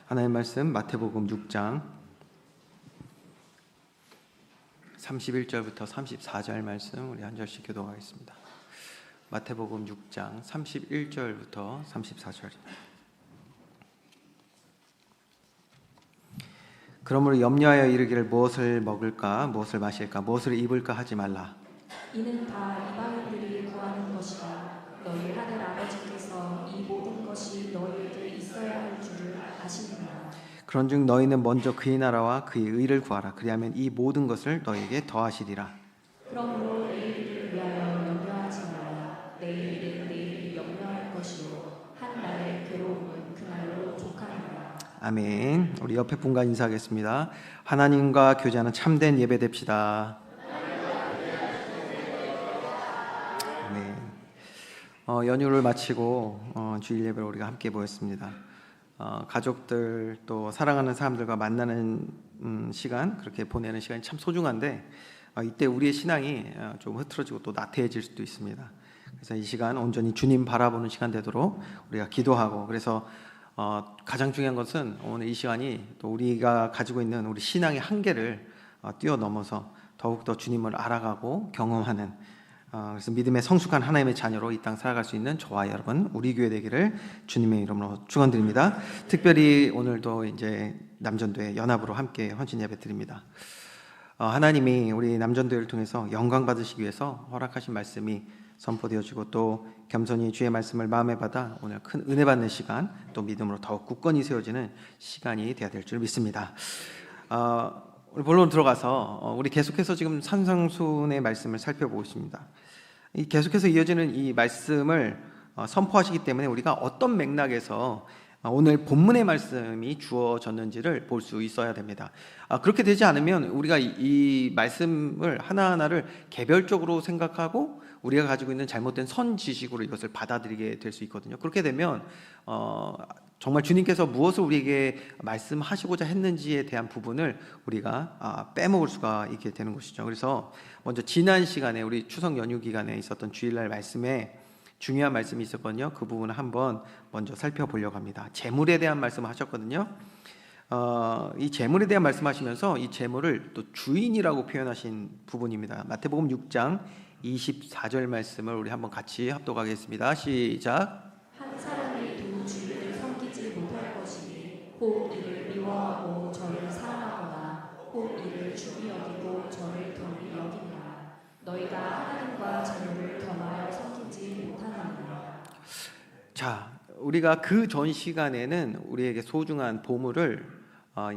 하나님의 말씀 마태복음 6장 31절부터 34절 말씀 우리 한 절씩 교독하겠습니다. 마태복음 6장 31절부터 34절입니다. 그러므로 염려하여 이르기를 무엇을 먹을까 무엇을 마실까 무엇을 입을까 하지 말라. 이는 다 이방인들이 구하는 것이라. 너희 하늘 아버지께서 이 모든 것이 너희에게 있어야 할 줄을 아시느니라. 그런즉 너희는 먼저 그의 나라와 그의 의를 구하라. 그리하면 이 모든 것을 너희에게 더하시리라. 그러므로 내일을 위하여 염려하지 말라. 내일은 내일이 염려할 것이요 한 날의 괴로움은 그날로 족하리라. 아멘. 우리 옆에 분과 인사하겠습니다. 하나님과 교제하는 참된 예배 됩시다. 아멘. 연휴를 마치고 주일 예배를 우리가 함께 모였습니다. 가족들 또 사랑하는 사람들과 만나는 시간, 그렇게 보내는 시간이 참 소중한데 이때 우리의 신앙이 좀 흐트러지고 또 나태해질 수도 있습니다. 그래서 이 시간 온전히 주님 바라보는 시간 되도록 우리가 기도하고, 그래서 가장 중요한 것은 오늘 이 시간이 또 우리가 가지고 있는 우리 신앙의 한계를 뛰어넘어서 더욱더 주님을 알아가고 경험하는, 그래서 믿음의 성숙한 하나님의 자녀로 이 땅 살아갈 수 있는 저와 여러분, 우리 교회 되기를 주님의 이름으로 축원드립니다. 특별히 오늘도 이제 남전도회 연합으로 함께 헌신 예배 드립니다. 하나님이 우리 남전도회를 통해서 영광 받으시기 위해서 허락하신 말씀이 선포되어지고, 또 겸손히 주의 말씀을 마음에 받아 오늘 큰 은혜 받는 시간, 또 믿음으로 더욱 굳건히 세워지는 시간이 되어야 될 줄 믿습니다. 우리 본론 들어가서 우리 계속해서 지금 산상순의 말씀을 살펴보고 있습니다. 이 계속해서 이어지는 이 말씀을 선포하시기 때문에 우리가 어떤 맥락에서 오늘 본문의 말씀이 주어졌는지를 볼 수 있어야 됩니다. 그렇게 되지 않으면 우리가 이 말씀을 하나하나를 개별적으로 생각하고 우리가 가지고 있는 잘못된 선지식으로 이것을 받아들이게 될 수 있거든요. 그렇게 되면 정말 주님께서 무엇을 우리에게 말씀하시고자 했는지에 대한 부분을 우리가 빼먹을 수가 있게 되는 것이죠. 그래서 먼저 지난 시간에 우리 추석 연휴 기간에 있었던 주일날 말씀에 중요한 말씀이 있었거든요. 그 부분을 한번 먼저 살펴보려고 합니다. 재물에 대한 말씀을 하셨거든요. 이 재물에 대한 말씀하시면서 이 재물을 또 주인이라고 표현하신 부분입니다. 마태복음 6장 24절 말씀을 우리 한번 같이 합독하겠습니다. 시작. 한 사람이 두 주인을 섬기지 못할 것이니 혹 이를 미워하고 저를 사랑하거나 혹 이를 중히 여기고 저를 덜히 여기니라. 너희가 하나님과 재물을 겸하여 섬기지 못하느니라. 자, 우리가 그 전 시간에는 우리에게 소중한 보물을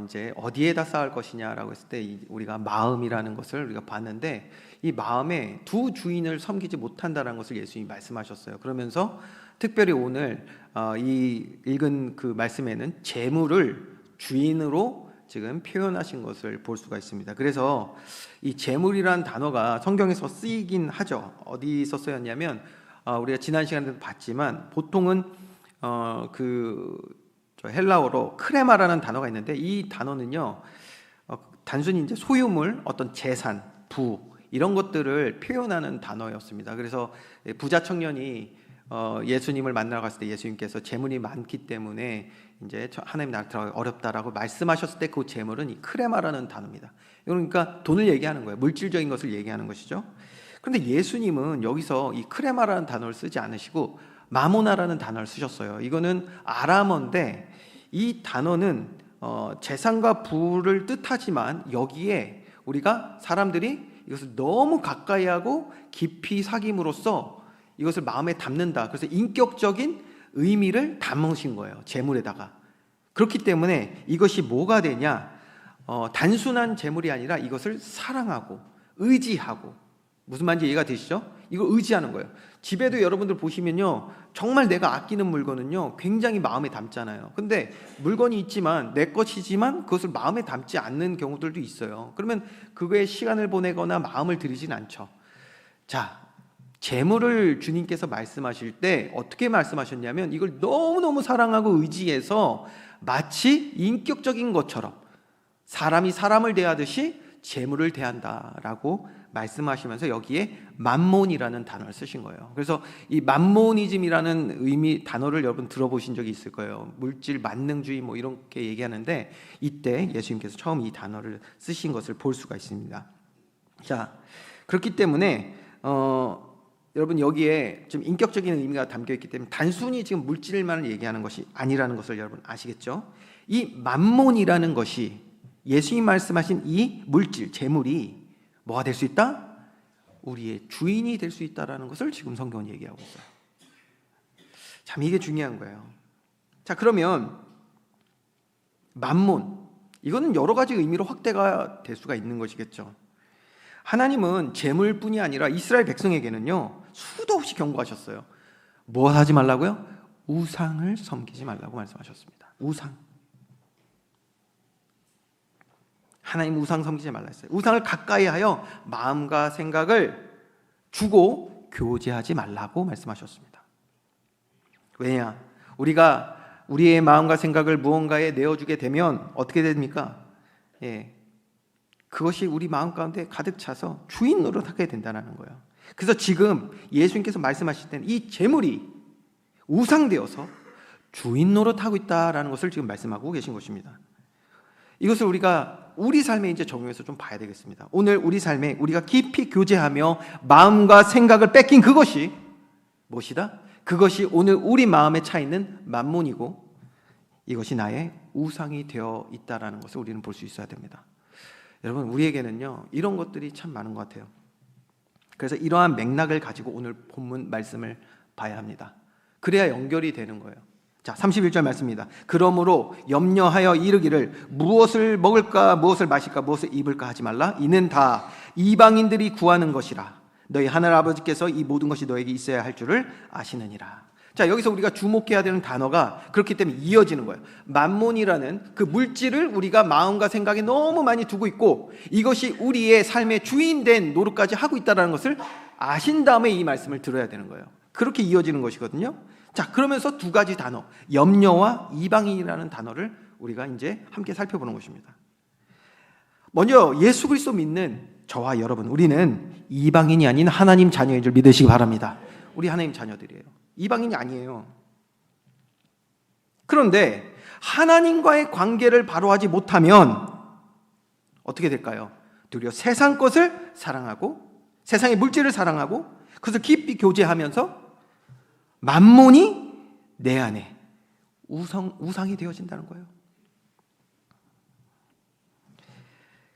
이제 어디에다 쌓을 것이냐라고 했을 때 우리가 마음이라는 것을 우리가 봤는데, 이 마음에 두 주인을 섬기지 못한다는 것을 예수님이 말씀하셨어요. 그러면서 특별히 오늘 이 읽은 그 말씀에는 재물을 주인으로 지금 표현하신 것을 볼 수가 있습니다. 그래서 이 재물이란 단어가 성경에서 쓰이긴 하죠. 어디서 쓰였냐면 우리가 지난 시간에도 봤지만 보통은 헬라어로 크레마라는 단어가 있는데, 이 단어는요 단순히 이제 소유물, 어떤 재산, 부 이런 것들을 표현하는 단어였습니다. 그래서 부자 청년이 예수님을 만나러 갔을 때 예수님께서 재물이 많기 때문에 이제 하나님 나라 들어가기 어렵다라고 말씀하셨을 때 그 재물은 이 크레마라는 단어입니다. 그러니까 돈을 얘기하는 거예요. 물질적인 것을 얘기하는 것이죠. 그런데 예수님은 여기서 이 크레마라는 단어를 쓰지 않으시고 마모나라는 단어를 쓰셨어요. 이거는 아람어인데 이 단어는 재산과 부를 뜻하지만 여기에 우리가 사람들이 이것을 너무 가까이 하고 깊이 사귐으로써 이것을 마음에 담는다. 그래서 인격적인 의미를 담으신 거예요, 재물에다가. 그렇기 때문에 이것이 뭐가 되냐, 단순한 재물이 아니라 이것을 사랑하고 의지하고, 무슨 말인지 이해가 되시죠? 이걸 의지하는 거예요. 집에도 여러분들 보시면요, 정말 내가 아끼는 물건은요 굉장히 마음에 담잖아요. 근데 물건이 있지만 내 것이지만 그것을 마음에 담지 않는 경우들도 있어요. 그러면 그거에 시간을 보내거나 마음을 들이진 않죠. 자, 재물을 주님께서 말씀하실 때 어떻게 말씀하셨냐면, 이걸 너무너무 사랑하고 의지해서 마치 인격적인 것처럼 사람이 사람을 대하듯이 재물을 대한다라고 말씀하시면서 여기에 만몬이라는 단어를 쓰신 거예요. 그래서 이 만모니즘이라는 의미 단어를 여러분 들어보신 적이 있을 거예요. 물질 만능주의 뭐 이렇게 얘기하는데 이때 예수님께서 처음 이 단어를 쓰신 것을 볼 수가 있습니다. 자, 그렇기 때문에 여러분 여기에 좀 인격적인 의미가 담겨 있기 때문에 단순히 지금 물질만을 얘기하는 것이 아니라는 것을 여러분 아시겠죠? 이 만몬이라는 것이 예수님 말씀하신 이 물질, 재물이 뭐가 될 수 있다? 우리의 주인이 될 수 있다라는 것을 지금 성경은 얘기하고 있어요. 참 이게 중요한 거예요. 자, 그러면 만몬, 이거는 여러 가지 의미로 확대가 될 수가 있는 것이겠죠. 하나님은 재물뿐이 아니라 이스라엘 백성에게는요 수도 없이 경고하셨어요. 뭐 하지 말라고요? 우상을 섬기지 말라고 말씀하셨습니다. 우상. 하나님 우상 섬기지 말라 했어요. 우상을 가까이 하여 마음과 생각을 주고 교제하지 말라고 말씀하셨습니다. 왜냐? 우리가 우리의 마음과 생각을 무언가에 내어주게 되면 어떻게 됩니까? 그것이 우리 마음 가운데 가득 차서 주인 노릇하게 된다는 거예요. 그래서 지금 예수님께서 말씀하실 때는 이 재물이 우상되어서 주인 노릇하고 있다라는 것을 지금 말씀하고 계신 것입니다. 이것을 우리가 우리 삶에 이제 적용해서 좀 봐야 되겠습니다. 오늘 우리 삶에 우리가 깊이 교제하며 마음과 생각을 뺏긴 그것이 무엇이다? 그것이 오늘 우리 마음에 차 있는 만몬이고 이것이 나의 우상이 되어 있다라는 것을 우리는 볼 수 있어야 됩니다. 여러분 우리에게는요 이런 것들이 참 많은 것 같아요. 그래서 이러한 맥락을 가지고 오늘 본문 말씀을 봐야 합니다. 그래야 연결이 되는 거예요. 자, 31절 말씀입니다. 그러므로 염려하여 이르기를 무엇을 먹을까 무엇을 마실까 무엇을 입을까 하지 말라. 이는 다 이방인들이 구하는 것이라. 너희 하늘 아버지께서 이 모든 것이 너에게 있어야 할 줄을 아시느니라. 자, 여기서 우리가 주목해야 되는 단어가 그렇기 때문에 이어지는 거예요. 만몬이라는 그 물질을 우리가 마음과 생각에 너무 많이 두고 있고 이것이 우리의 삶의 주인된 노릇까지 하고 있다는 것을 아신 다음에 이 말씀을 들어야 되는 거예요. 그렇게 이어지는 것이거든요. 자, 그러면서 두 가지 단어, 염려와 이방인이라는 단어를 우리가 이제 함께 살펴보는 것입니다. 먼저 예수 그리스도 믿는 저와 여러분, 우리는 이방인이 아닌 하나님 자녀인 줄 믿으시기 바랍니다. 우리 하나님 자녀들이에요. 이방인이 아니에요. 그런데 하나님과의 관계를 바로 하지 못하면 어떻게 될까요? 도리어 세상 것을 사랑하고 세상의 물질을 사랑하고 그것을 깊이 교제하면서 만몬이 내 안에 우상이 되어진다는 거예요.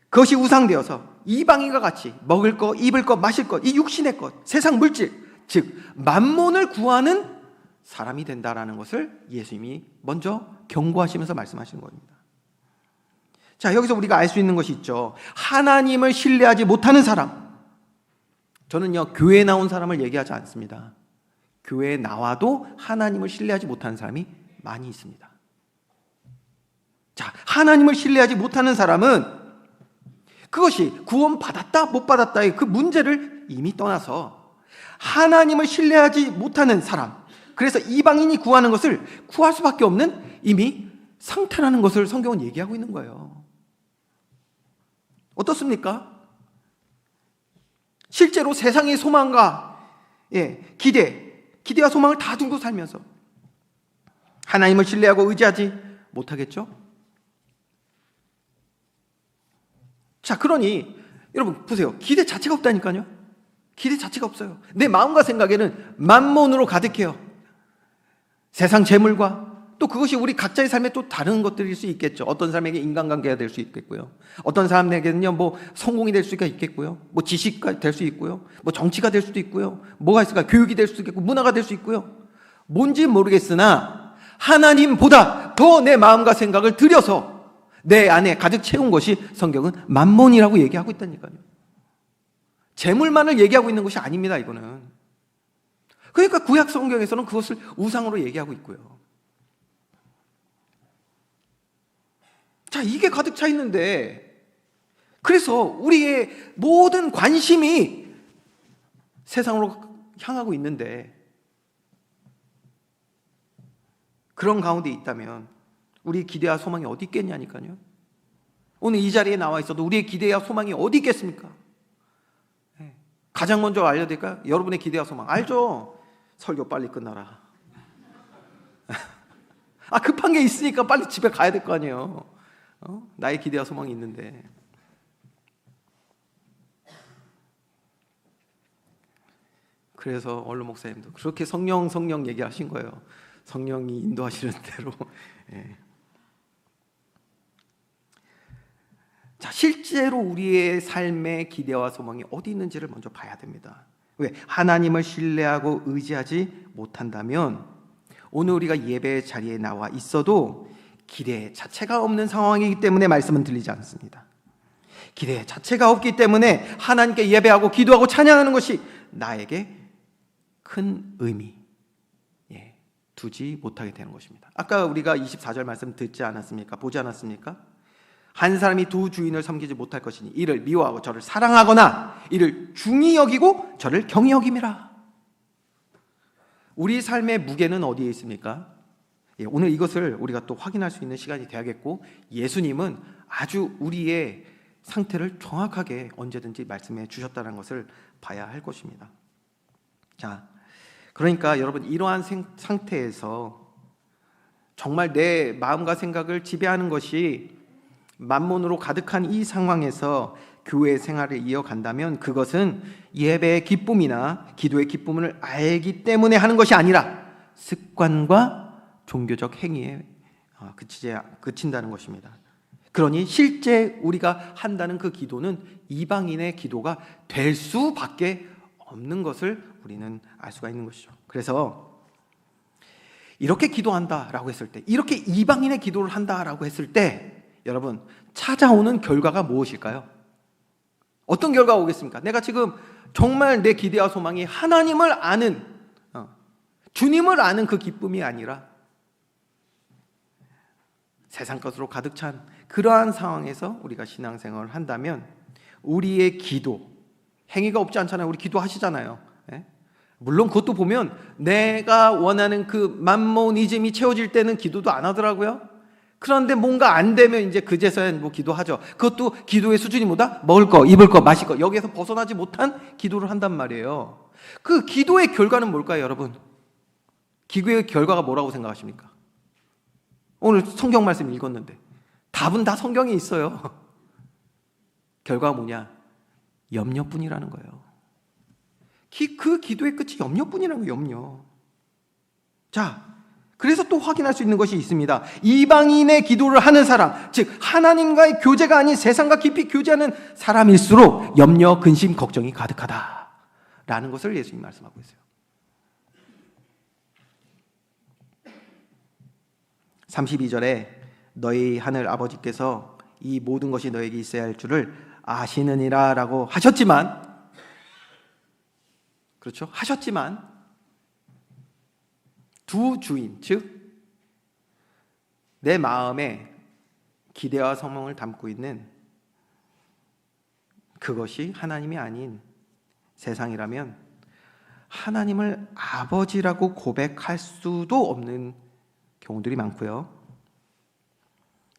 그것이 우상되어서 이방인과 같이 먹을 것, 입을 것, 마실 것, 이 육신의 것, 세상 물질, 즉 만몬을 구하는 사람이 된다라는 것을 예수님이 먼저 경고하시면서 말씀하시는 겁니다. 자, 여기서 우리가 알 수 있는 것이 있죠. 하나님을 신뢰하지 못하는 사람. 저는요 교회에 나온 사람을 얘기하지 않습니다. 교회에 나와도 하나님을 신뢰하지 못하는 사람이 많이 있습니다. 자, 하나님을 신뢰하지 못하는 사람은 그것이 구원 받았다 못 받았다의 그 문제를 이미 떠나서 하나님을 신뢰하지 못하는 사람, 그래서 이방인이 구하는 것을 구할 수밖에 없는 이미 상태라는 것을 성경은 얘기하고 있는 거예요. 어떻습니까? 실제로 세상의 소망과 기대와 소망을 다 두고 살면서 하나님을 신뢰하고 의지하지 못하겠죠? 자, 그러니 여러분 보세요. 기대 자체가 없다니까요. 기대 자체가 없어요. 내 마음과 생각에는 만몬으로 가득해요. 세상 재물과 또 그것이 우리 각자의 삶에 또 다른 것들일 수 있겠죠. 어떤 사람에게 인간관계가 될 수 있겠고요. 어떤 사람에게는요 뭐 성공이 될 수가 있겠고요. 뭐 지식가 될 수 있고요. 뭐 정치가 될 수도 있고요. 뭐가 있을까? 교육이 될 수도 있겠고 문화가 될 수 있고요. 뭔지 모르겠으나 하나님보다 더 내 마음과 생각을 들여서 내 안에 가득 채운 것이 성경은 만몬이라고 얘기하고 있다니까요. 재물만을 얘기하고 있는 것이 아닙니다. 이거는. 그러니까 구약 성경에서는 그것을 우상으로 얘기하고 있고요. 자, 이게 가득 차 있는데 그래서 우리의 모든 관심이 세상으로 향하고 있는데 그런 가운데 있다면 우리의 기대와 소망이 어디 있겠냐니까요. 오늘 이 자리에 나와 있어도 우리의 기대와 소망이 어디 있겠습니까? 가장 먼저 알려드릴까요? 여러분의 기대와 소망 알죠? 설교 빨리 끝나라. 급한 게 있으니까 빨리 집에 가야 될 거 아니에요. 나의 기대와 소망이 있는데. 그래서 원로 목사님도 그렇게 성령 얘기하신 거예요. 성령이 인도하시는 대로. 예. 자, 실제로 우리의 삶의 기대와 소망이 어디 있는지를 먼저 봐야 됩니다. 왜? 하나님을 신뢰하고 의지하지 못한다면 오늘 우리가 예배 자리에 나와 있어도 기대 자체가 없는 상황이기 때문에 말씀은 들리지 않습니다. 기대 자체가 없기 때문에 하나님께 예배하고 기도하고 찬양하는 것이 나에게 큰 의미 두지 못하게 되는 것입니다. 아까 우리가 24절 말씀 듣지 않았습니까? 보지 않았습니까? 한 사람이 두 주인을 섬기지 못할 것이니 이를 미워하고 저를 사랑하거나 이를 중히 여기고 저를 경히 여김이라. 우리 삶의 무게는 어디에 있습니까? 오늘 이것을 우리가 또 확인할 수 있는 시간이 되야겠고, 예수님은 아주 우리의 상태를 정확하게 언제든지 말씀해 주셨다는 것을 봐야 할 것입니다. 자, 그러니까 여러분, 이러한 상태에서 정말 내 마음과 생각을 지배하는 것이 만몬으로 가득한 이 상황에서 교회 생활을 이어간다면 그것은 예배의 기쁨이나 기도의 기쁨을 알기 때문에 하는 것이 아니라 습관과 종교적 행위에 그친다는 것입니다. 그러니 실제 우리가 한다는 그 기도는 이방인의 기도가 될 수밖에 없는 것을 우리는 알 수가 있는 것이죠. 그래서 이렇게 기도한다라고 했을 때, 이렇게 이방인의 기도를 한다라고 했을 때 여러분, 찾아오는 결과가 무엇일까요? 어떤 결과가 오겠습니까? 내가 지금 정말 내 기대와 소망이 하나님을 아는, 주님을 아는 그 기쁨이 아니라 세상 것으로 가득 찬 그러한 상황에서 우리가 신앙생활을 한다면 우리의 기도, 행위가 없지 않잖아요. 우리 기도하시잖아요. 물론 그것도 보면 내가 원하는 그 만모니즘이 채워질 때는 기도도 안 하더라고요. 그런데 뭔가 안 되면 이제 그제서야 뭐 기도하죠. 그것도 기도의 수준이 뭐다? 먹을 거, 입을 거, 마실 거, 여기에서 벗어나지 못한 기도를 한단 말이에요. 그 기도의 결과는 뭘까요, 여러분? 기도의 결과가 뭐라고 생각하십니까? 오늘 성경 말씀 읽었는데 답은 다 성경에 있어요. 결과가 뭐냐? 염려뿐이라는 거예요. 그 기도의 끝이 염려뿐이라는 거예요. 염려. 자, 그래서 또 확인할 수 있는 것이 있습니다. 이방인의 기도를 하는 사람, 즉 하나님과의 교제가 아닌 세상과 깊이 교제하는 사람일수록 염려, 근심, 걱정이 가득하다라는 것을 예수님이 말씀하고 있어요. 32절에 너희 하늘 아버지께서 이 모든 것이 너에게 있어야 할 줄을 아시느니라 라고 하셨지만, 그렇죠? 하셨지만 두 주인, 즉 내 마음에 기대와 소망을 담고 있는 그것이 하나님이 아닌 세상이라면 하나님을 아버지라고 고백할 수도 없는 경우들이 많고요.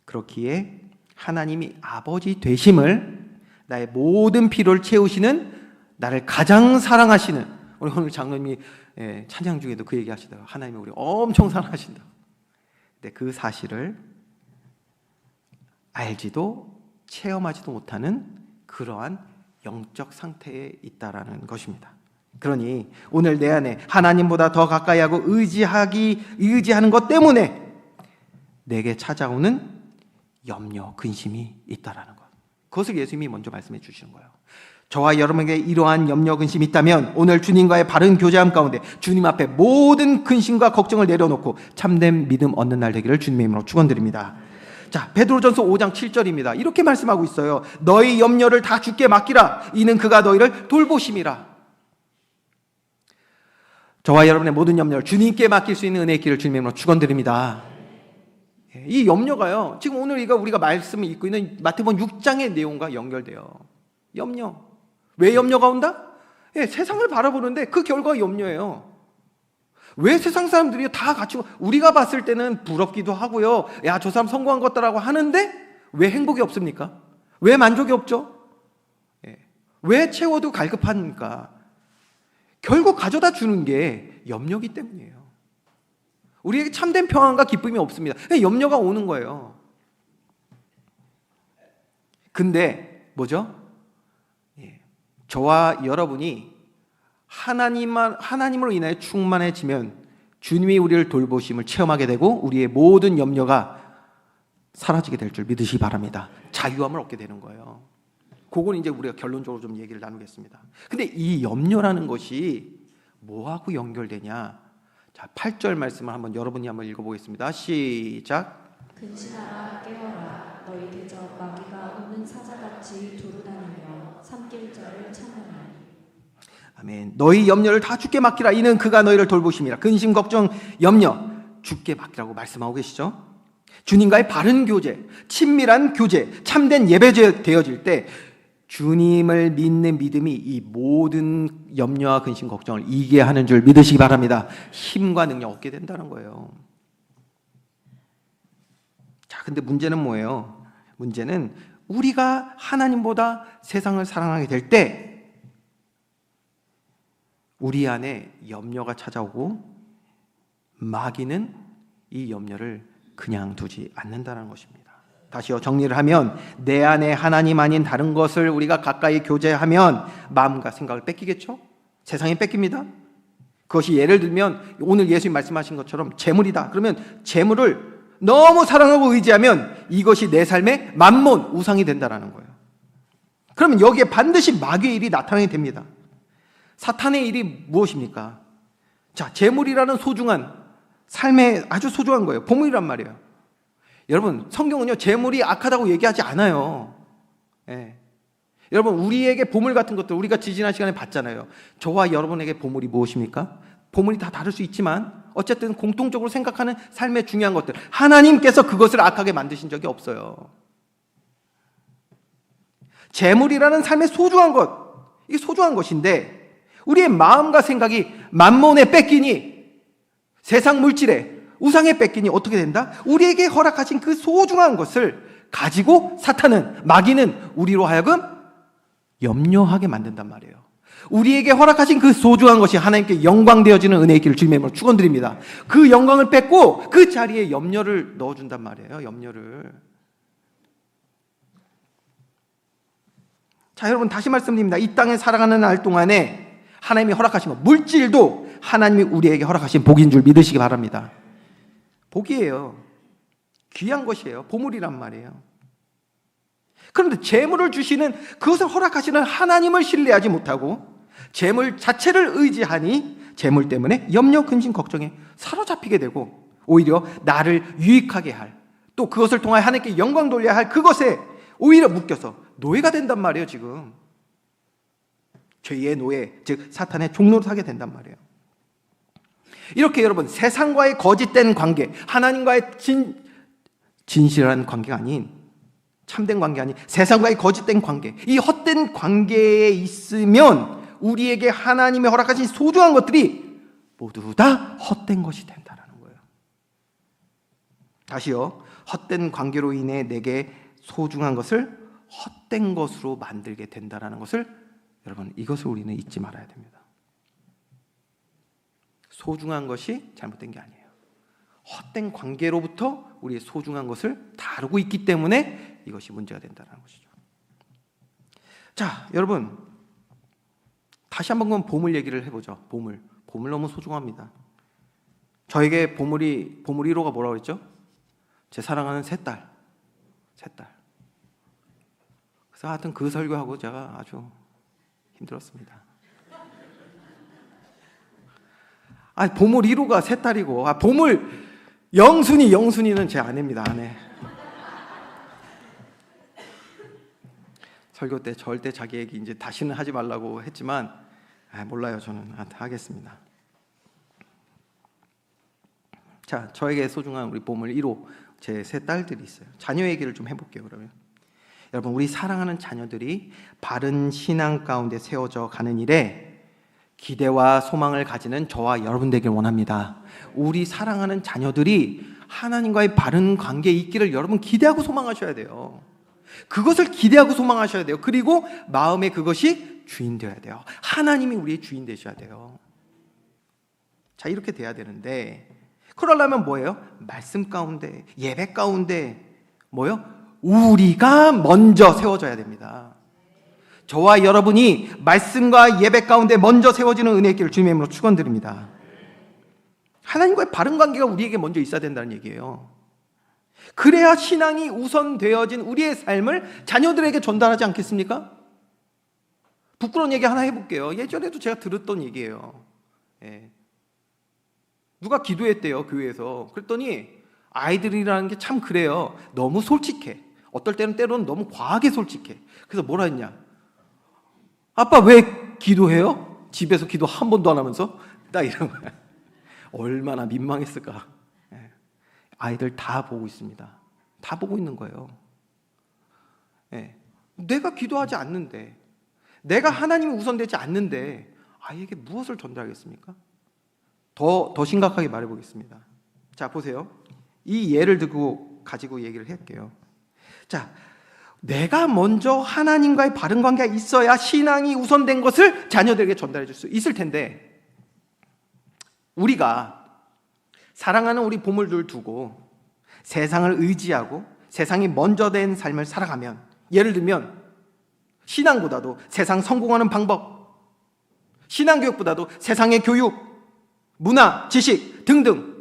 그렇기에 하나님이 아버지 되심을, 나의 모든 필요를 채우시는, 나를 가장 사랑하시는, 오늘 장로님이 찬양 중에도 그 얘기 하시더라고요. 하나님이 우리 엄청 사랑하신다. 근데 그 사실을 알지도 체험하지도 못하는 그러한 영적 상태에 있다라는 것입니다. 그러니 오늘 내 안에 하나님보다 더 가까이 하고 의지하는 것 때문에 내게 찾아오는 염려, 근심이 있다라는 것. 그것을 예수님이 먼저 말씀해 주시는 거예요. 저와 여러분에게 이러한 염려, 근심이 있다면 오늘 주님과의 바른 교제함 가운데 주님 앞에 모든 근심과 걱정을 내려놓고 참된 믿음 얻는 날 되기를 주님의 이름으로 축원드립니다. 자, 베드로전서 5장 7절입니다. 이렇게 말씀하고 있어요. 너희 염려를 다 주께 맡기라. 이는 그가 너희를 돌보심이라. 저와 여러분의 모든 염려를 주님께 맡길 수 있는 은혜의 길을 주님의 이름으로 축원드립니다. 이 염려가요, 지금 오늘 우리가 말씀을 읽고 있는 마태복음 6장의 내용과 연결돼요. 염려. 왜 염려가 온다? 세상을 바라보는데 그 결과가 염려예요. 왜 세상 사람들이 다 같이, 우리가 봤을 때는 부럽기도 하고요, 야, 저 사람 성공한 것 같다라고 하는데 왜 행복이 없습니까? 왜 만족이 없죠? 왜 채워도 갈급합니까? 결국 가져다 주는 게 염려기 때문이에요. 우리에게 참된 평안과 기쁨이 없습니다. 염려가 오는 거예요. 근데 뭐죠? 저와 여러분이 하나님으로 인해 충만해지면 주님이 우리를 돌보심을 체험하게 되고 우리의 모든 염려가 사라지게 될 줄 믿으시기 바랍니다. 자유함을 얻게 되는 거예요. 그건 이제 우리가 결론적으로 좀 얘기를 나누겠습니다. 근데 이 염려라는 것이 뭐하고 연결되냐? 자, 8절 말씀을 여러분이 한번 읽어보겠습니다. 시작. 근신하라 깨어라 너희 대적 마귀가 웃는 사자같이 두루다니며 삼킬절을 찬양하니. 아멘. 너희 염려를 다 주께 맡기라. 이는 그가 너희를 돌보심이라. 근심, 걱정, 염려 주께 맡기라고 말씀하고 계시죠. 주님과의 바른 교제, 친밀한 교제, 참된 예배 되어질 때 주님을 믿는 믿음이 이 모든 염려와 근심, 걱정을 이기게 하는 줄 믿으시기 바랍니다. 힘과 능력 얻게 된다는 거예요. 자, 근데 문제는 뭐예요? 문제는 우리가 하나님보다 세상을 사랑하게 될 때 우리 안에 염려가 찾아오고 마귀는 이 염려를 그냥 두지 않는다는 것입니다. 다시요, 정리를 하면 내 안에 하나님 아닌 다른 것을 우리가 가까이 교제하면 마음과 생각을 뺏기겠죠? 세상이 뺏깁니다. 그것이 예를 들면 오늘 예수님 말씀하신 것처럼 재물이다. 그러면 재물을 너무 사랑하고 의지하면 이것이 내 삶의 만몬, 우상이 된다는 거예요. 그러면 여기에 반드시 마귀의 일이 나타나게 됩니다. 사탄의 일이 무엇입니까? 자, 재물이라는 소중한 삶에 아주 소중한 거예요. 보물이란 말이에요. 여러분, 성경은요 재물이 악하다고 얘기하지 않아요. 여러분, 우리에게 보물 같은 것들 우리가 지난 시간에 봤잖아요. 저와 여러분에게 보물이 무엇입니까? 보물이 다 다를 수 있지만 어쨌든 공통적으로 생각하는 삶의 중요한 것들, 하나님께서 그것을 악하게 만드신 적이 없어요. 재물이라는 삶의 소중한 것, 이게 소중한 것인데 우리의 마음과 생각이 만몬에 뺏기니, 세상 물질에, 우상에 뺏기니 어떻게 된다? 우리에게 허락하신 그 소중한 것을 가지고 사탄은, 마귀는 우리로 하여금 염려하게 만든단 말이에요. 우리에게 허락하신 그 소중한 것이 하나님께 영광되어지는 은혜의 길을 주님의 이름으로 축원드립니다. 그 영광을 뺏고 그 자리에 염려를 넣어준단 말이에요. 염려를. 자, 여러분, 다시 말씀드립니다. 이 땅에 살아가는 날 동안에 하나님이 허락하신 것, 물질도 하나님이 우리에게 허락하신 복인 줄 믿으시기 바랍니다. 복이에요. 귀한 것이에요. 보물이란 말이에요. 그런데 재물을 주시는, 그것을 허락하시는 하나님을 신뢰하지 못하고 재물 자체를 의지하니 재물 때문에 염려, 근심, 걱정에 사로잡히게 되고 오히려 나를 유익하게 할, 또 그것을 통하여 하나님께 영광 돌려야 할 그것에 오히려 묶여서 노예가 된단 말이에요. 지금 죄의 노예, 즉 사탄의 종로로 사게 된단 말이에요. 이렇게 여러분, 세상과의 거짓된 관계, 하나님과의 진실한 관계가 아닌, 참된 관계 아닌 세상과의 거짓된 관계, 이 헛된 관계에 있으면 우리에게 하나님이 허락하신 소중한 것들이 모두 다 헛된 것이 된다는 거예요. 다시요, 헛된 관계로 인해 내게 소중한 것을 헛된 것으로 만들게 된다는 것을, 여러분, 이것을 우리는 잊지 말아야 됩니다. 소중한 것이 잘못된 게 아니에요. 헛된 관계로부터 우리의 소중한 것을 다루고 있기 때문에 이것이 문제가 된다는 것이죠. 자, 여러분, 다시 한번 보물 얘기를 해보죠. 보물 너무 소중합니다. 저에게 보물 1호가 뭐라고 그랬죠? 제 사랑하는 세 딸. 그래서 하여튼 그 설교하고 제가 아주 힘들었습니다. 보물 1호가 세 딸이고, 보물 영순이는 제 아내입니다. 아내. 설교 때 절대 자기 얘기 이제 다시는 하지 말라고 했지만 몰라요. 저는 하겠습니다. 자, 저에게 소중한 우리 보물 1호, 제 세 딸들이 있어요. 자녀 얘기를 좀 해볼게요. 그러면 여러분, 우리 사랑하는 자녀들이 바른 신앙 가운데 세워져 가는 일에 기대와 소망을 가지는 저와 여러분 되길 원합니다. 우리 사랑하는 자녀들이 하나님과의 바른 관계에 있기를 여러분 기대하고 소망하셔야 돼요. 그것을 기대하고 소망하셔야 돼요. 그리고 마음에 그것이 주인 되어야 돼요. 하나님이 우리의 주인 되셔야 돼요. 자, 이렇게 돼야 되는데, 그러려면 뭐예요? 말씀 가운데, 예배 가운데 뭐예요? 우리가 먼저 세워져야 됩니다. 저와 여러분이 말씀과 예배 가운데 먼저 세워지는 은혜의 길을 주님의 이름으로 축원드립니다. 하나님과의 바른 관계가 우리에게 먼저 있어야 된다는 얘기예요. 그래야 신앙이 우선되어진 우리의 삶을 자녀들에게 전달하지 않겠습니까? 부끄러운 얘기 하나 해볼게요. 예전에도 제가 들었던 얘기예요. 누가 기도했대요, 교회에서. 그랬더니 아이들이라는 게 참 그래요. 너무 솔직해. 어떨 때는 너무 과하게 솔직해. 그래서 뭐라 했냐? 아빠 왜 기도해요? 집에서 기도 한 번도 안 하면서? 딱 이런 거야. 얼마나 민망했을까. 아이들 다 보고 있습니다. 다 보고 있는 거예요. 내가 기도하지 않는데, 내가 하나님이 우선되지 않는데 아이에게 무엇을 전달하겠습니까? 더 심각하게 말해보겠습니다. 자, 보세요. 이 예를 들고 가지고 얘기를 할게요. 자, 내가 먼저 하나님과의 바른 관계가 있어야 신앙이 우선된 것을 자녀들에게 전달해 줄 수 있을 텐데, 우리가 사랑하는 우리 보물들 두고 세상을 의지하고 세상이 먼저 된 삶을 살아가면, 예를 들면 신앙보다도 세상 성공하는 방법, 신앙교육보다도 세상의 교육, 문화, 지식 등등,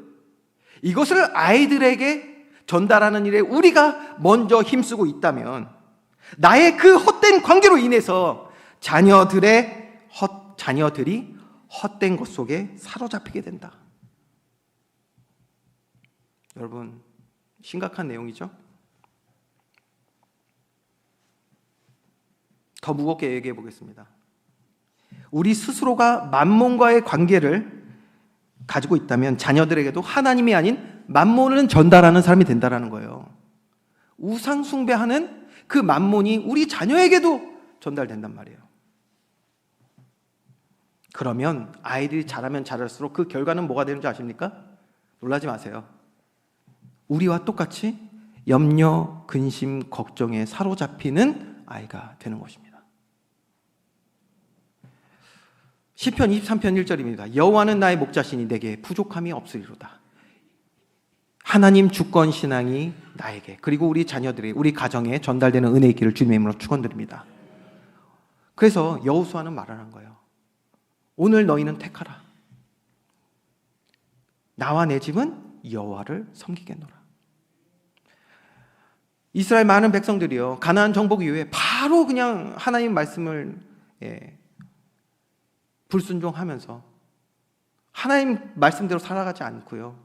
이것을 아이들에게 전달하는 일에 우리가 먼저 힘쓰고 있다면 나의 그 헛된 관계로 인해서 자녀들이 헛된 것 속에 사로잡히게 된다. 여러분, 심각한 내용이죠? 더 무겁게 얘기해 보겠습니다. 우리 스스로가 만몬과의 관계를 가지고 있다면 자녀들에게도 하나님이 아닌 만몬을 전달하는 사람이 된다는 거예요. 우상 숭배하는 그 만몬이 우리 자녀에게도 전달된단 말이에요. 그러면 아이들이 자라면 자랄수록 그 결과는 뭐가 되는 줄 아십니까? 놀라지 마세요. 우리와 똑같이 염려, 근심, 걱정에 사로잡히는 아이가 되는 것입니다. 시편 23편 1절입니다. 여호와는 나의 목자시니 내게 부족함이 없으리로다. 하나님 주권 신앙이 나에게, 그리고 우리 자녀들이, 우리 가정에 전달되는 은혜의 길을 주님의 이름으로 축원드립니다. 그래서 여호수아는 말을 한 거예요. 오늘 너희는 택하라. 나와 내 집은 여호와를 섬기겠노라. 이스라엘 많은 백성들이요, 가나안 정복 이후에 바로 그냥 하나님 말씀을 불순종하면서 하나님 말씀대로 살아가지 않고요,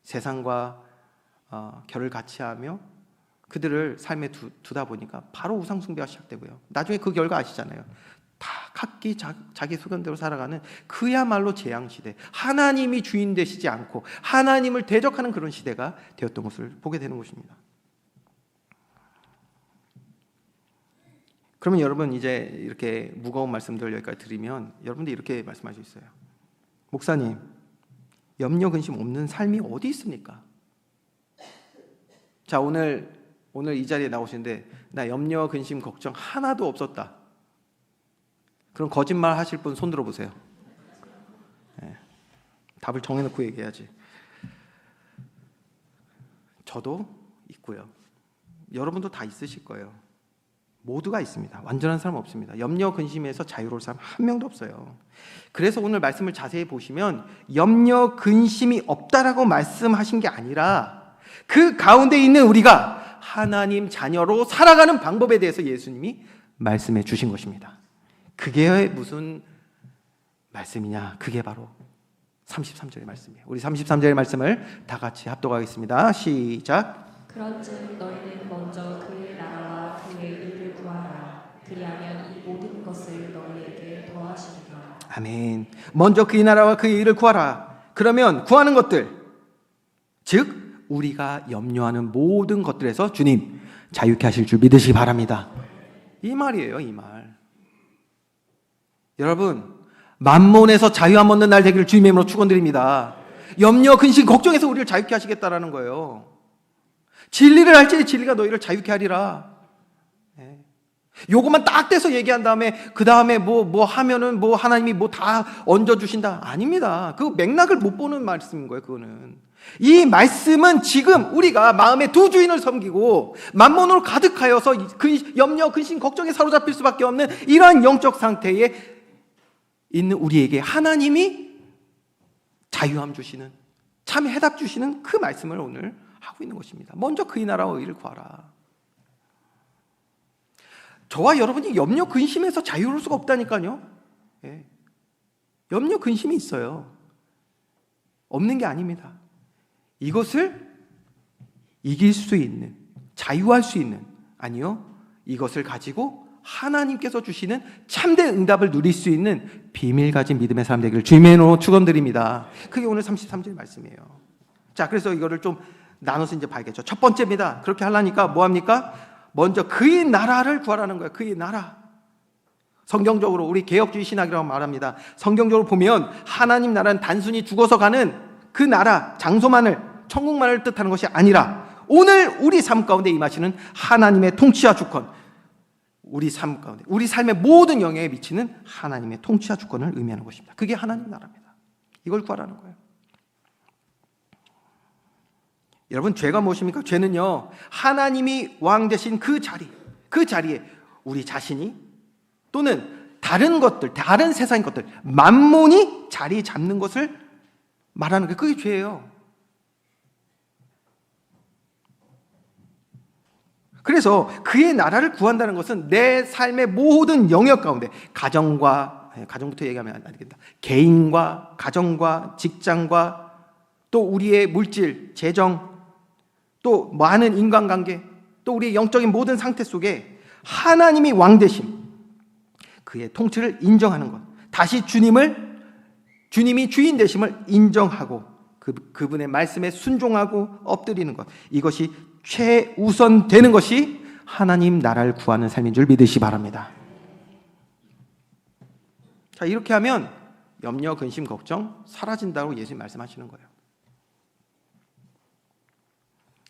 세상과 결을 같이 하며 그들을 삶에 두다 보니까 바로 우상 숭배가 시작되고요. 나중에 그 결과 아시잖아요. 다 각기 자기 소견대로 살아가는 그야말로 재앙시대, 하나님이 주인 되시지 않고 하나님을 대적하는 그런 시대가 되었던 것을 보게 되는 것입니다. 그러면 여러분, 이제 이렇게 무거운 말씀들을 여기까지 드리면 여러분들이 이렇게 말씀할 수 있어요. 목사님, 염려 근심 없는 삶이 어디 있습니까? 자, 오늘 이 자리에 나오시는데 나 염려 근심 걱정 하나도 없었다, 그럼 거짓말 하실 분 손 들어보세요. 답을 정해놓고 얘기해야지. 저도 있고요, 여러분도 다 있으실 거예요. 모두가 있습니다. 완전한 사람 없습니다. 염려 근심에서 자유로울 사람 한 명도 없어요. 그래서 오늘 말씀을 자세히 보시면 염려 근심이 없다라고 말씀하신 게 아니라 그 가운데 있는 우리가 하나님 자녀로 살아가는 방법에 대해서 예수님이 말씀해 주신 것입니다. 그게 무슨 말씀이냐? 그게 바로 33절의 말씀이에요. 우리 33절의 말씀을 다 같이 합독하겠습니다. 시작. 그런즉 너희는 먼저 그의 나라와 그의 의를 구하라. 그리하면 이 모든 것을 너희에게 더하시리라. 아멘. 먼저 그의 나라와 그의 의를 구하라. 그러면 구하는 것들, 즉 우리가 염려하는 모든 것들에서 주님 자유케 하실 줄 믿으시기 바랍니다. 이 말이에요, 이 말. 여러분, 만몬에서 자유 안 얻는 날 되기를 주님의 이름으로 축원드립니다. 염려, 근심, 걱정에서 우리를 자유케 하시겠다라는 거예요. 진리를 할지니 진리가 너희를 자유케 하리라. 요것만 딱 떼서 얘기한 다음에 그 다음에 뭐 하면은 뭐 하나님이 뭐 다 얹어주신다. 아닙니다. 그 맥락을 못 보는 말씀인 거예요. 그거는. 이 말씀은 지금 우리가 마음의 두 주인을 섬기고 만몬으로 가득하여서 염려, 근심, 걱정에 사로잡힐 수밖에 없는 이러한 영적 상태에 있는 우리에게 하나님이 자유함 주시는, 참 해답 주시는 그 말씀을 오늘 하고 있는 것입니다. 먼저 그의 나라와 의를 구하라. 저와 여러분이 염려, 근심에서 자유로울 수가 없다니까요. 예. 염려, 근심이 있어요. 없는 게 아닙니다. 이것을 이길 수 있는, 자유할 수 있는, 아니요, 이것을 가지고 하나님께서 주시는 참된 응답을 누릴 수 있는 비밀 가진 믿음의 사람 되기를 주님의 이름으로 축원드립니다. 그게 오늘 33절 말씀이에요. 자, 그래서 이거를 좀 나눠서 이제 봐야겠죠. 첫 번째입니다. 그렇게 하려니까 뭐 합니까? 먼저 그의 나라를 구하라는 거예요. 그의 나라. 성경적으로 우리 개혁주의 신학이라고 말합니다. 성경적으로 보면 하나님 나라는 단순히 죽어서 가는 그 나라, 장소만을, 천국만을 뜻하는 것이 아니라 오늘 우리 삶 가운데 임하시는 하나님의 통치와 주권, 우리 삶 가운데, 우리 삶의 모든 영역에 미치는 하나님의 통치와 주권을 의미하는 것입니다. 그게 하나님 나라입니다. 이걸 구하라는 거예요. 여러분, 죄가 무엇입니까? 죄는요, 하나님이 왕 되신 그 자리에 우리 자신이 또는 다른 것들, 다른 세상의 것들, 만몬이 자리 잡는 것을 말하는 게 그게 죄예요. 그래서 그의 나라를 구한다는 것은 내 삶의 모든 영역 가운데 가정부터 얘기하면 안 되겠다. 개인과 가정과 직장과 또 우리의 물질, 재정, 또 많은 인간관계, 또 우리의 영적인 모든 상태 속에 하나님이 왕되심, 그의 통치를 인정하는 것, 다시 주님이 주인 되심을 인정하고 그분의 말씀에 순종하고 엎드리는 것, 이것이 최우선 되는 것이 하나님 나라를 구하는 삶인 줄 믿으시 바랍니다. 자, 이렇게 하면 염려, 근심, 걱정 사라진다고 예수님 말씀하시는 거예요.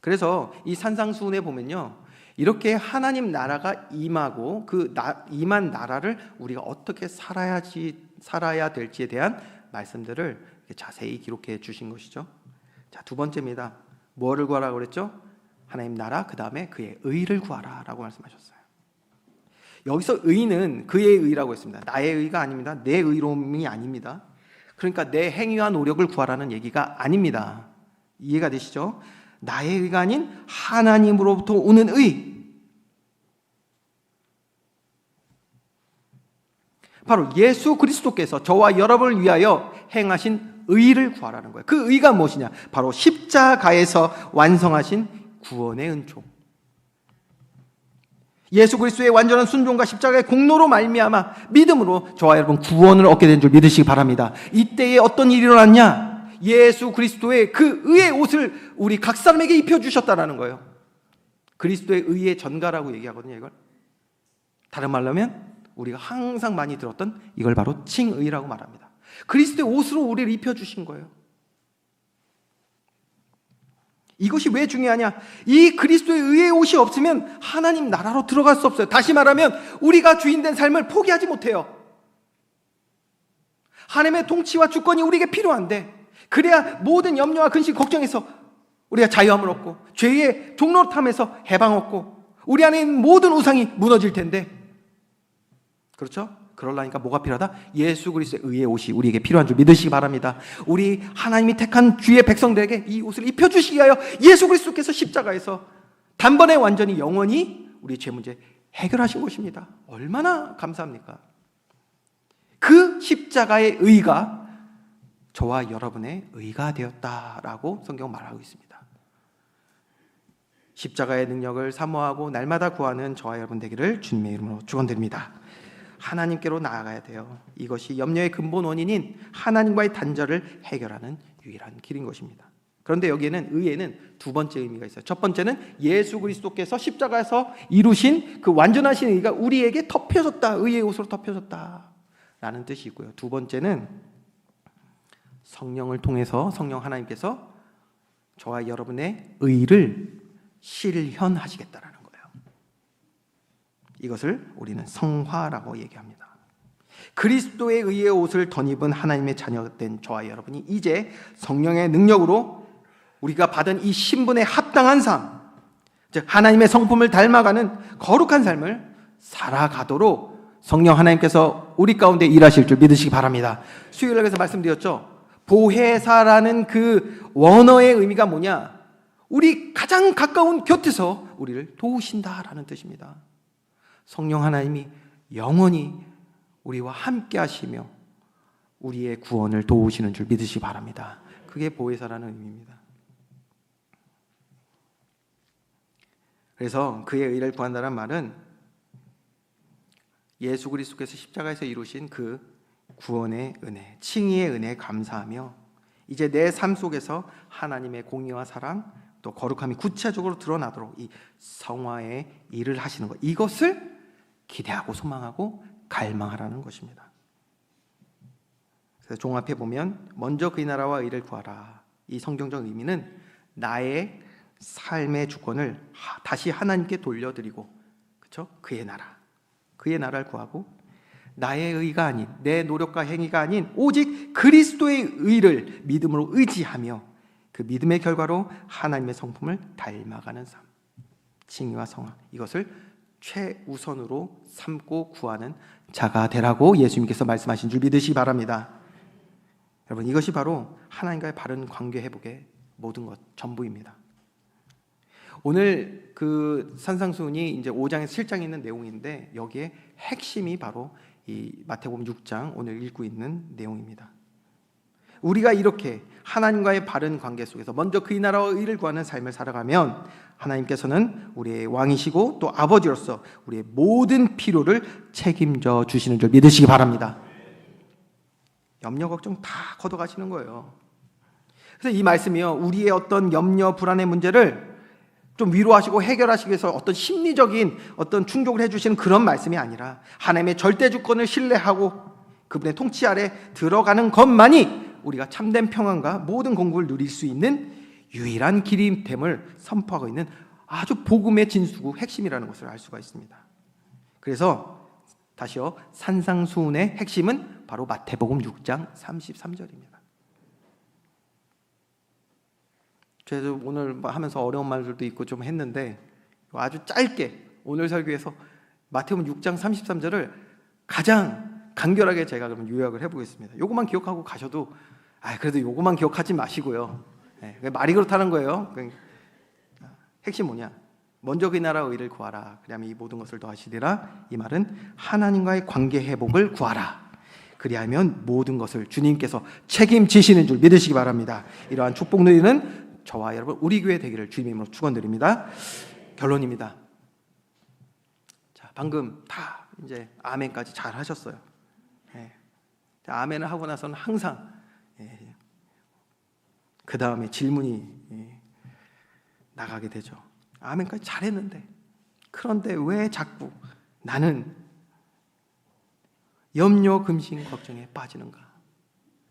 그래서 이 산상수훈에 보면요, 이렇게 하나님 나라가 임하고 임한 나라를 우리가 어떻게 살아야 될지에 대한 말씀들을 자세히 기록해 주신 것이죠. 자, 두 번째입니다. 뭐를 구하라고 그랬죠? 하나님 나라, 그 다음에 그의 의를 구하라 라고 말씀하셨어요. 여기서 의는 그의 의라고 했습니다. 나의 의가 아닙니다. 내 의로움이 아닙니다. 그러니까 내 행위와 노력을 구하라는 얘기가 아닙니다. 이해가 되시죠? 나의 의가 아닌 하나님으로부터 오는 의, 바로 예수 그리스도께서 저와 여러분을 위하여 행하신 의를 구하라는 거예요. 그 의가 무엇이냐? 바로 십자가에서 완성하신 구원의 은총, 예수 그리스도의 완전한 순종과 십자가의 공로로 말미암아 믿음으로 저와 여러분 구원을 얻게 된 줄 믿으시기 바랍니다. 이때에 어떤 일이 일어났냐? 예수 그리스도의 그 의의 옷을 우리 각 사람에게 입혀주셨다는 거예요. 그리스도의 의의 전가라고 얘기하거든요. 이걸 다른 말로 하면 우리가 항상 많이 들었던 이걸 바로 칭의라고 말합니다. 그리스도의 옷으로 우리를 입혀주신 거예요. 이것이 왜 중요하냐? 이 그리스도의 의의 옷이 없으면 하나님 나라로 들어갈 수 없어요. 다시 말하면 우리가 주인된 삶을 포기하지 못해요. 하나님의 통치와 주권이 우리에게 필요한데, 그래야 모든 염려와 근심, 걱정에서 우리가 자유함을 얻고 죄의 종노릇함에서 해방 얻고 우리 안에 있는 모든 우상이 무너질 텐데, 그렇죠? 그러려니까 뭐가 필요하다? 예수 그리스도의 의의 옷이 우리에게 필요한 줄 믿으시기 바랍니다. 우리 하나님이 택한 주의 백성들에게 이 옷을 입혀주시기 위하여 예수 그리스도께서 십자가에서 단번에 완전히 영원히 우리 죄 문제 해결하신 것입니다. 얼마나 감사합니까? 그 십자가의 의가 저와 여러분의 의가 되었다라고 성경은 말하고 있습니다. 십자가의 능력을 사모하고 날마다 구하는 저와 여러분 되기를 주님의 이름으로 축원드립니다. 하나님께로 나아가야 돼요. 이것이 염려의 근본 원인인 하나님과의 단절을 해결하는 유일한 길인 것입니다. 그런데 여기에는 의에는 두 번째 의미가 있어요. 첫 번째는 예수 그리스도께서 십자가에서 이루신 그 완전하신 의가 우리에게 덮여졌다, 의의 옷으로 덮여졌다 라는 뜻이 있고요. 두 번째는 성령을 통해서 성령 하나님께서 저와 여러분의 의를 실현하시겠다라는 거예요. 이것을 우리는 성화라고 얘기합니다. 그리스도에 의해 옷을 덧입은 하나님의 자녀된 저와 여러분이 이제 성령의 능력으로 우리가 받은 이 신분에 합당한 삶, 즉 하나님의 성품을 닮아가는 거룩한 삶을 살아가도록 성령 하나님께서 우리 가운데 일하실 줄 믿으시기 바랍니다. 수요일날에서 말씀드렸죠. 보혜사라는 그 원어의 의미가 뭐냐? 우리 가장 가까운 곁에서 우리를 도우신다라는 뜻입니다. 성령 하나님이 영원히 우리와 함께 하시며 우리의 구원을 도우시는 줄 믿으시기 바랍니다. 그게 보혜사라는 의미입니다. 그래서 그의 의를 구한다는 말은 예수 그리스도께서 십자가에서 이루신 그 구원의 은혜, 칭의의 은혜에 감사하며 이제 내 삶 속에서 하나님의 공의와 사랑 또 거룩함이 구체적으로 드러나도록 이 성화의 일을 하시는 것, 이것을 기대하고 소망하고 갈망하라는 것입니다. 그래서 종합해 보면 먼저 그의 나라와 의를 구하라. 이 성경적 의미는 나의 삶의 주권을 다시 하나님께 돌려드리고, 그렇죠? 그의 나라를 구하고 나의 의가 아닌, 내 노력과 행위가 아닌 오직 그리스도의 의를 믿음으로 의지하며 그 믿음의 결과로 하나님의 성품을 닮아가는 삶, 칭의와 성화, 이것을 최우선으로 삼고 구하는 자가 되라고 예수님께서 말씀하신 줄 믿으시기 바랍니다. 여러분, 이것이 바로 하나님과의 바른 관계 회복의 모든 것 전부입니다. 오늘 그 산상수훈이 이제 5장에서 7장에 있는 내용인데 여기에 핵심이 바로 이 마태복음 6장 오늘 읽고 있는 내용입니다. 우리가 이렇게 하나님과의 바른 관계 속에서 먼저 그의 나라와 의를 구하는 삶을 살아가면 하나님께서는 우리의 왕이시고 또 아버지로서 우리의 모든 필요를 책임져 주시는 줄 믿으시기 바랍니다. 염려 걱정 다 걷어가시는 거예요. 그래서 이 말씀이요, 우리의 어떤 염려 불안의 문제를 좀 위로하시고 해결하시기 위해서 어떤 심리적인 어떤 충족을 해주시는 그런 말씀이 아니라 하나님의 절대 주권을 신뢰하고 그분의 통치 아래 들어가는 것만이 우리가 참된 평안과 모든 공급을 누릴 수 있는 유일한 길임됨을 선포하고 있는 아주 복음의 진수구 핵심이라는 것을 알 수가 있습니다. 그래서 다시요, 산상수훈의 핵심은 바로 마태복음 6장 33절입니다. 저도 오늘 하면서 어려운 말들도 있고 좀 했는데 아주 짧게 오늘 설교에서 마태복음 6장 33절을 가장 간결하게 제가 그러면 요약을 해보겠습니다. 요것만 기억하고 가셔도 그래도 요것만 기억하지 마시고요. 말이 그렇다는 거예요. 핵심 뭐냐? 먼저 그의 나라와 의를 구하라. 그러면 이 모든 것을 더하시리라. 이 말은 하나님과의 관계 회복을 구하라. 그리하면 모든 것을 주님께서 책임지시는 줄 믿으시기 바랍니다. 이러한 축복 누리는 저와 여러분 우리 교회 되기를 주님의 이름으로 축원드립니다. 결론입니다. 자, 방금 다 이제 아멘까지 잘 하셨어요. 아멘을 하고 나서는 항상 그 다음에 질문이 나가게 되죠. 아멘까지 잘했는데 그런데 왜 자꾸 나는 염려, 근심, 걱정에 빠지는가?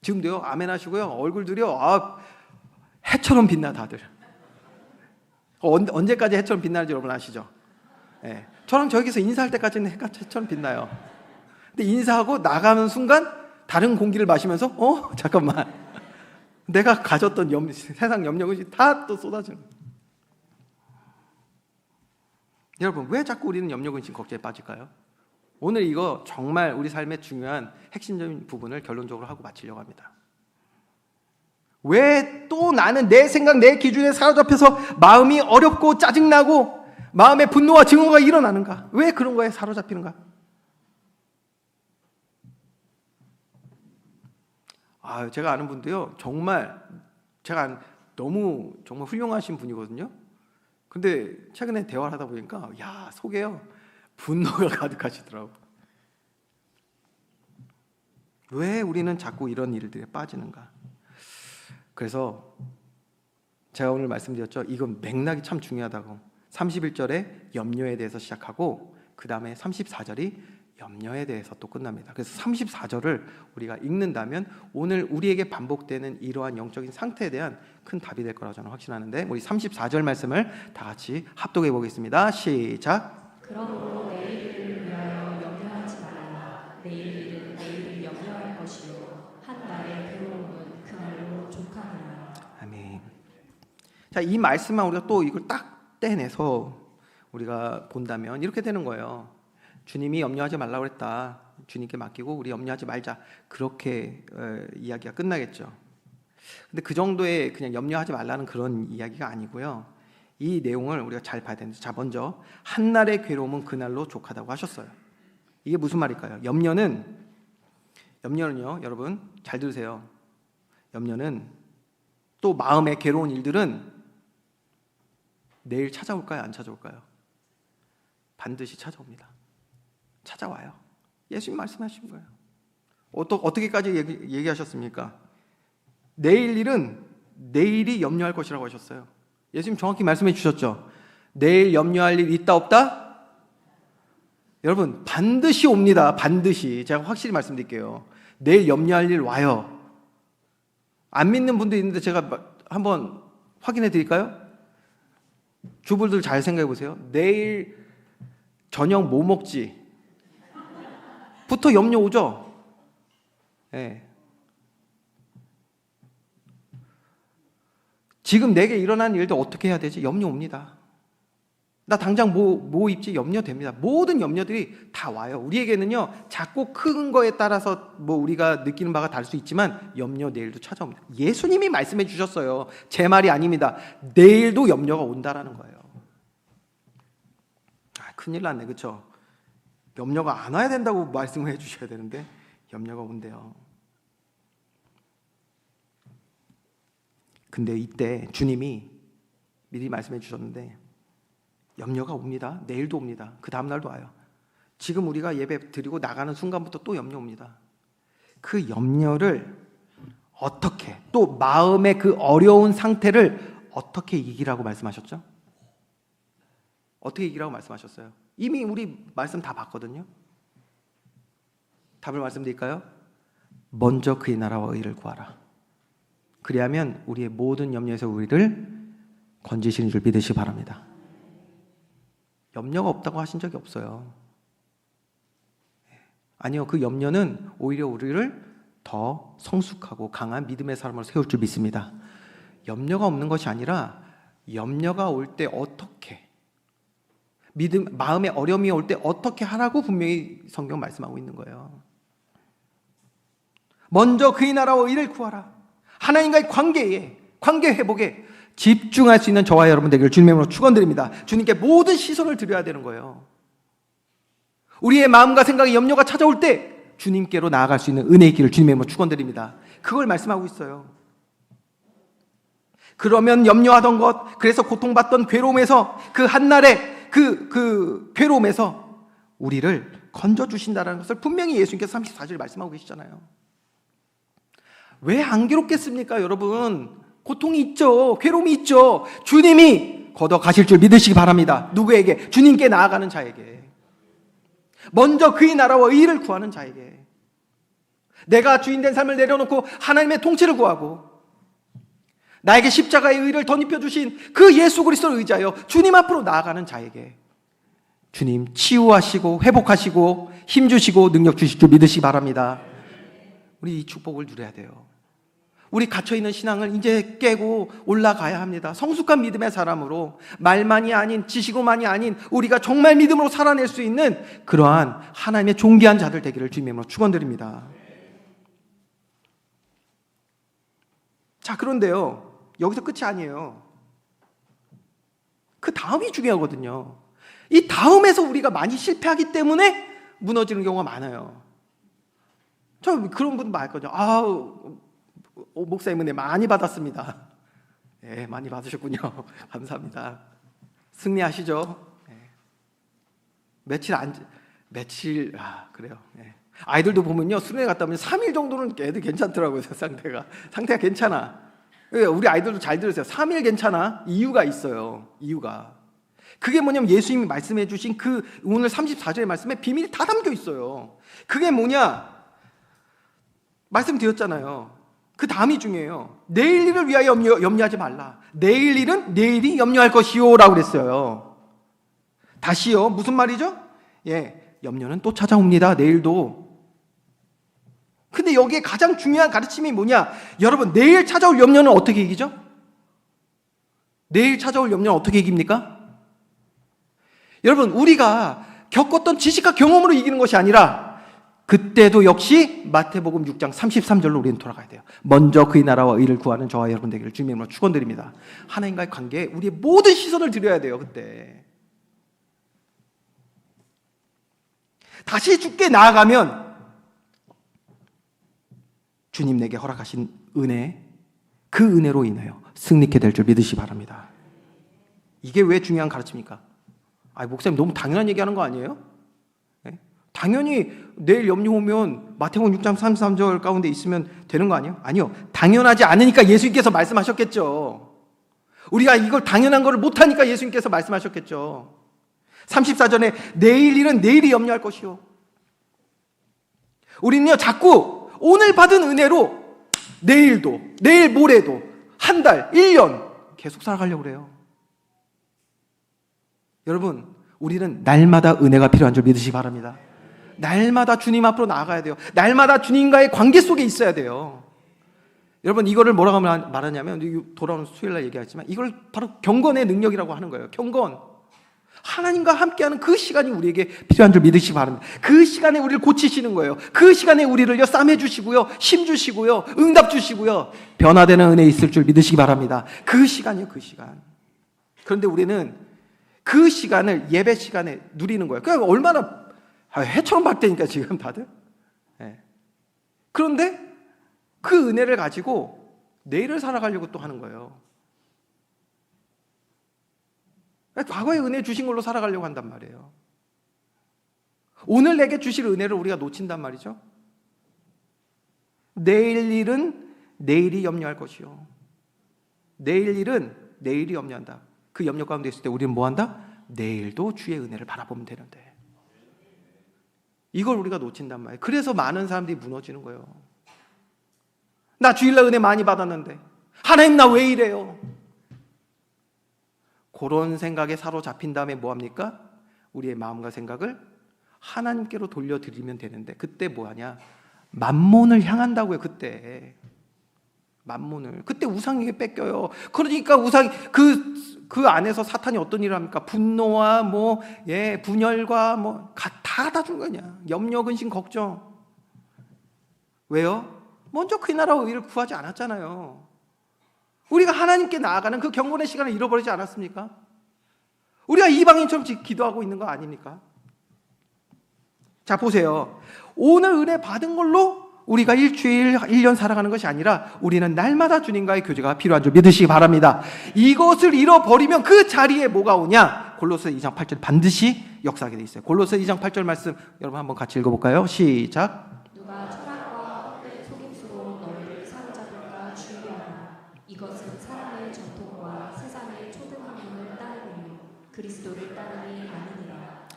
지금도요, 아멘 하시고요, 얼굴들이요, 해처럼 빛나 다들. 언제까지 해처럼 빛나는지 여러분 아시죠? 저랑 저기서 인사할 때까지는 해가 해처럼 빛나요. 근데 인사하고 나가는 순간 다른 공기를 마시면서 잠깐만, 내가 가졌던 세상 염려가 다 또 쏟아지는 거예요. 여러분, 왜 자꾸 우리는 염려, 근심, 걱정에 빠질까요? 오늘 이거 정말 우리 삶의 중요한 핵심적인 부분을 결론적으로 하고 마치려고 합니다. 왜 또 나는 내 생각, 내 기준에 사로잡혀서 마음이 어렵고 짜증나고 마음의 분노와 증오가 일어나는가? 왜 그런 거에 사로잡히는가? 제가 아는 분도요, 정말 제가 너무 정말 훌륭하신 분이거든요. 근데 최근에 대화를 하다 보니까 속에요, 분노가 가득하시더라고. 왜 우리는 자꾸 이런 일들에 빠지는가? 그래서 제가 오늘 말씀드렸죠. 이건 맥락이 참 중요하다고. 31절에 염려에 대해서 시작하고 그 다음에 34절이 염려에 대해서 또 끝납니다. 그래서 34절을 우리가 읽는다면 오늘 우리에게 반복되는 이러한 영적인 상태에 대한 큰 답이 될 거라고 저는 확신하는데, 우리 34절 말씀을 다 같이 합독해 보겠습니다. 시작. 그러므로 내 이를 자, 이 말씀만 우리가 또 이걸 딱 떼내서 우리가 본다면 이렇게 되는 거예요. 주님이 염려하지 말라고 그랬다. 주님께 맡기고 우리 염려하지 말자. 그렇게 이야기가 끝나겠죠. 근데 그 정도의 그냥 염려하지 말라는 그런 이야기가 아니고요. 이 내용을 우리가 잘 봐야 되는데, 자, 먼저 한날의 괴로움은 그날로 족하다고 하셨어요. 이게 무슨 말일까요? 염려는요, 여러분 잘 들으세요. 염려는, 또 마음의 괴로운 일들은 내일 찾아올까요? 안 찾아올까요? 반드시 찾아옵니다. 찾아와요. 예수님 말씀하신 거예요. 어떻게까지 얘기하셨습니까? 내일 일은 내일이 염려할 것이라고 하셨어요. 예수님 정확히 말씀해 주셨죠. 내일 염려할 일 있다 없다? 여러분 반드시 옵니다. 반드시. 제가 확실히 말씀드릴게요. 내일 염려할 일 와요. 안 믿는 분도 있는데 제가 한번 확인해 드릴까요? 주부들 잘 생각해 보세요. 내일 저녁 뭐 먹지? 부터 염려 오죠? 네. 지금 내게 일어난 일도 어떻게 해야 되지? 염려 옵니다. 나 당장 뭐 입지? 염려됩니다. 모든 염려들이 다 와요. 우리에게는요, 작고 큰 거에 따라서 뭐 우리가 느끼는 바가 다를 수 있지만 염려 내일도 찾아옵니다. 예수님이 말씀해 주셨어요. 제 말이 아닙니다. 내일도 염려가 온다라는 거예요. 큰일 났네, 그렇죠? 염려가 안 와야 된다고 말씀을 해주셔야 되는데 염려가 온대요. 근데 이때 주님이 미리 말씀해 주셨는데 염려가 옵니다. 내일도 옵니다. 그 다음 날도 와요. 지금 우리가 예배 드리고 나가는 순간부터 또 염려 옵니다. 그 염려를 어떻게, 또 마음의 그 어려운 상태를 어떻게 이기라고 말씀하셨죠? 어떻게 이기라고 말씀하셨어요? 이미 우리 말씀 다 봤거든요. 답을 말씀드릴까요? 먼저 그의 나라와 의를 구하라. 그리하면 우리의 모든 염려에서 우리를 건지시는 줄 믿으시기 바랍니다. 염려가 없다고 하신 적이 없어요. 아니요, 그 염려는 오히려 우리를 더 성숙하고 강한 믿음의 사람으로 세울 줄 믿습니다. 염려가 없는 것이 아니라 염려가 올 때 어떻게, 마음의 어려움이 올 때 어떻게 하라고 분명히 성경 말씀하고 있는 거예요. 먼저 그의 나라와 의를 구하라. 하나님과의 관계 회복에 집중할 수 있는 저와 여러분 되기를 주님의 이름으로 축원드립니다. 주님께 모든 시선을 드려야 되는 거예요. 우리의 마음과 생각에 염려가 찾아올 때 주님께로 나아갈 수 있는 은혜의 길을 주님의 이름으로 축원드립니다. 그걸 말씀하고 있어요. 그러면 염려하던 것, 그래서 고통받던 괴로움에서, 그 한날의 그 괴로움에서 우리를 건져주신다는 것을 분명히 예수님께서 34절 말씀하고 계시잖아요. 왜 안 괴롭겠습니까, 여러분? 고통이 있죠. 괴로움이 있죠. 주님이 걷어 가실 줄 믿으시기 바랍니다. 누구에게? 주님께 나아가는 자에게. 먼저 그의 나라와 의를 구하는 자에게. 내가 주인된 삶을 내려놓고 하나님의 통치를 구하고 나에게 십자가의 의를 덧입혀 주신 그 예수 그리스도를 의지하여 주님 앞으로 나아가는 자에게 주님 치유하시고 회복하시고 힘주시고 능력 주실 줄 믿으시기 바랍니다. 우리 이 축복을 누려야 돼요. 우리 갇혀있는 신앙을 이제 깨고 올라가야 합니다. 성숙한 믿음의 사람으로, 말만이 아닌, 지식으로만이 아닌 우리가 정말 믿음으로 살아낼 수 있는 그러한 하나님의 존귀한 자들 되기를 주님의 이름으로 축원드립니다. 자, 그런데요, 여기서 끝이 아니에요. 그 다음이 중요하거든요. 이 다음에서 우리가 많이 실패하기 때문에 무너지는 경우가 많아요. 저 그런 분 많거든요. 목사님 은혜 많이 받았습니다. 네, 많이 받으셨군요. 감사합니다. 승리하시죠. 네. 그래요. 네. 아이들도 보면요, 수련회 갔다 오면 3일 정도는 애들 괜찮더라고요. 상태가 괜찮아. 우리 아이들도 잘 들으세요. 3일 괜찮아. 이유가 있어요. 이유가. 그게 뭐냐면 예수님이 말씀해 주신 그 오늘 34절의 말씀에 비밀이 다 담겨 있어요. 그게 뭐냐? 말씀드렸잖아요. 그 다음이 중요해요. 내일 일을 위하여 염려하지 말라. 내일 일은 내일이 염려할 것이요 라고 그랬어요. 다시요, 무슨 말이죠? 염려는 또 찾아옵니다. 내일도. 근데 여기에 가장 중요한 가르침이 뭐냐? 여러분, 내일 찾아올 염려는 어떻게 이기죠? 내일 찾아올 염려는 어떻게 이깁니까? 여러분, 우리가 겪었던 지식과 경험으로 이기는 것이 아니라 그때도 역시 마태복음 6장 33절로 우리는 돌아가야 돼요. 먼저 그의 나라와 의를 구하는 저와 여러분 되기를 주님의 이름으로 축원드립니다. 하나님과의 관계에 우리의 모든 시선을 드려야 돼요. 그때 다시 주께 나아가면 주님 내게 허락하신 은혜, 그 은혜로 인하여 승리케 될 줄 믿으시기 바랍니다. 이게 왜 중요한 가르침입니까? 목사님 너무 당연한 얘기하는 거 아니에요? 네? 당연히 내일 염려 오면 마태복음 6장 33절 가운데 있으면 되는 거 아니에요? 아니요. 당연하지 않으니까 예수님께서 말씀하셨겠죠. 우리가 이걸 당연한 걸 못하니까 예수님께서 말씀하셨겠죠. 34절에 내일 일은 내일이 염려할 것이요. 우리는요 자꾸 오늘 받은 은혜로 내일도, 내일 모레도, 한 달, 1년 계속 살아가려고 그래요. 여러분, 우리는 날마다 은혜가 필요한 줄 믿으시기 바랍니다. 날마다 주님 앞으로 나아가야 돼요. 날마다 주님과의 관계 속에 있어야 돼요. 여러분, 이거를 뭐라고 말하냐면, 돌아오는 수요일날 얘기하지만 이걸 바로 경건의 능력이라고 하는 거예요. 경건. 하나님과 함께하는 그 시간이 우리에게 필요한 줄 믿으시기 바랍니다. 그 시간에 우리를 고치시는 거예요. 그 시간에 우리를요 싸매 주시고요, 힘 주시고요, 응답 주시고요, 변화되는 은혜 있을 줄 믿으시기 바랍니다. 그 시간이요, 그 시간. 그런데 우리는 그 시간을 예배 시간에 누리는 거예요. 그냥 얼마나 해처럼 밝다니까 지금 다들. 네. 그런데 그 은혜를 가지고 내일을 살아가려고 또 하는 거예요. 과거에 은혜 주신 걸로 살아가려고 한단 말이에요. 오늘 내게 주실 은혜를 우리가 놓친단 말이죠. 내일 일은 내일이 염려할 것이요. 내일 일은 내일이 염려한다. 그 염려 가운데 있을 때 우리는 뭐한다? 내일도 주의 은혜를 바라보면 되는데 이걸 우리가 놓친단 말이에요. 그래서 많은 사람들이 무너지는 거예요. 나 주일날 은혜 많이 받았는데 하나님 나 왜 이래요? 그런 생각에 사로잡힌 다음에 뭐합니까? 우리의 마음과 생각을 하나님께로 돌려드리면 되는데 그때 뭐하냐? 만몬을 향한다고요. 그때 만몬을, 그때 우상에게 뺏겨요. 그러니까 우상 그 안에서 사탄이 어떤 일을 합니까? 분노와 분열과 다 주는 거냐? 염려, 근심, 걱정. 왜요? 먼저 그의 나라와 의를 구하지 않았잖아요. 우리가 하나님께 나아가는 그 경건의 시간을 잃어버리지 않았습니까? 우리가 이방인처럼 기도하고 있는 거 아닙니까? 자, 보세요. 오늘 은혜 받은 걸로 우리가 일주일, 1년 살아가는 것이 아니라 우리는 날마다 주님과의 교제가 필요한 줄 믿으시기 바랍니다. 이것을 잃어버리면 그 자리에 뭐가 오냐? 골로새 2장 8절 반드시 역사하게 돼 있어요. 골로새 2장 8절 말씀 여러분 한번 같이 읽어볼까요? 시작. 누가 철학과 헛된 속임수로 너희를 사로잡을까 주의하라. 이것은 사람의 전통과 세상의 초등학문을 따르며 그리스도를 따르니 아니니라.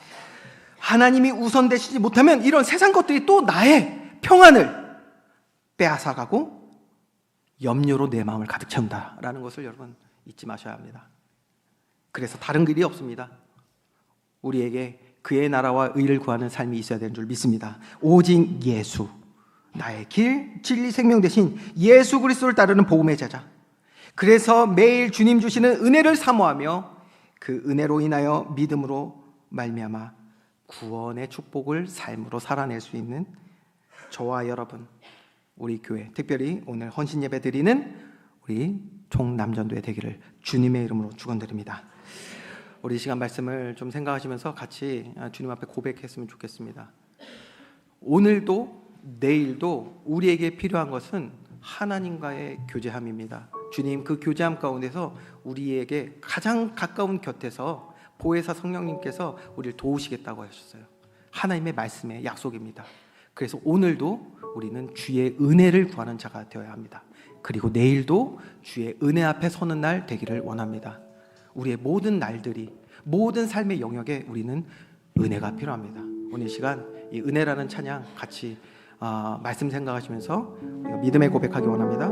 하나님이 우선되시지 못하면 이런 세상 것들이 또 나의 평안을 빼앗아가고 염려로 내 마음을 가득 채운다라는 것을 여러분 잊지 마셔야 합니다. 그래서 다른 길이 없습니다. 우리에게 그의 나라와 의를 구하는 삶이 있어야 되는 줄 믿습니다. 오직 예수, 나의 길, 진리, 생명 되신 예수 그리스도를 따르는 복음의 제자. 그래서 매일 주님 주시는 은혜를 사모하며 그 은혜로 인하여 믿음으로 말미암아 구원의 축복을 삶으로 살아낼 수 있는 저와 여러분, 우리 교회, 특별히 오늘 헌신 예배 드리는 우리 총남전도회 되기를 주님의 이름으로 축원드립니다. 우리 시간 말씀을 좀 생각하시면서 같이 주님 앞에 고백했으면 좋겠습니다. 오늘도 내일도 우리에게 필요한 것은 하나님과의 교제함입니다. 주님 그 교제함 가운데서 우리에게 가장 가까운 곁에서 보혜사 성령님께서 우리를 도우시겠다고 하셨어요. 하나님의 말씀의 약속입니다. 그래서 오늘도 우리는 주의 은혜를 구하는 자가 되어야 합니다. 그리고 내일도 주의 은혜 앞에 서는 날 되기를 원합니다. 우리의 모든 날들이, 모든 삶의 영역에 우리는 은혜가 필요합니다. 오늘 이 시간 이 은혜라는 찬양 같이 말씀 생각하시면서 믿음의 고백하기 원합니다.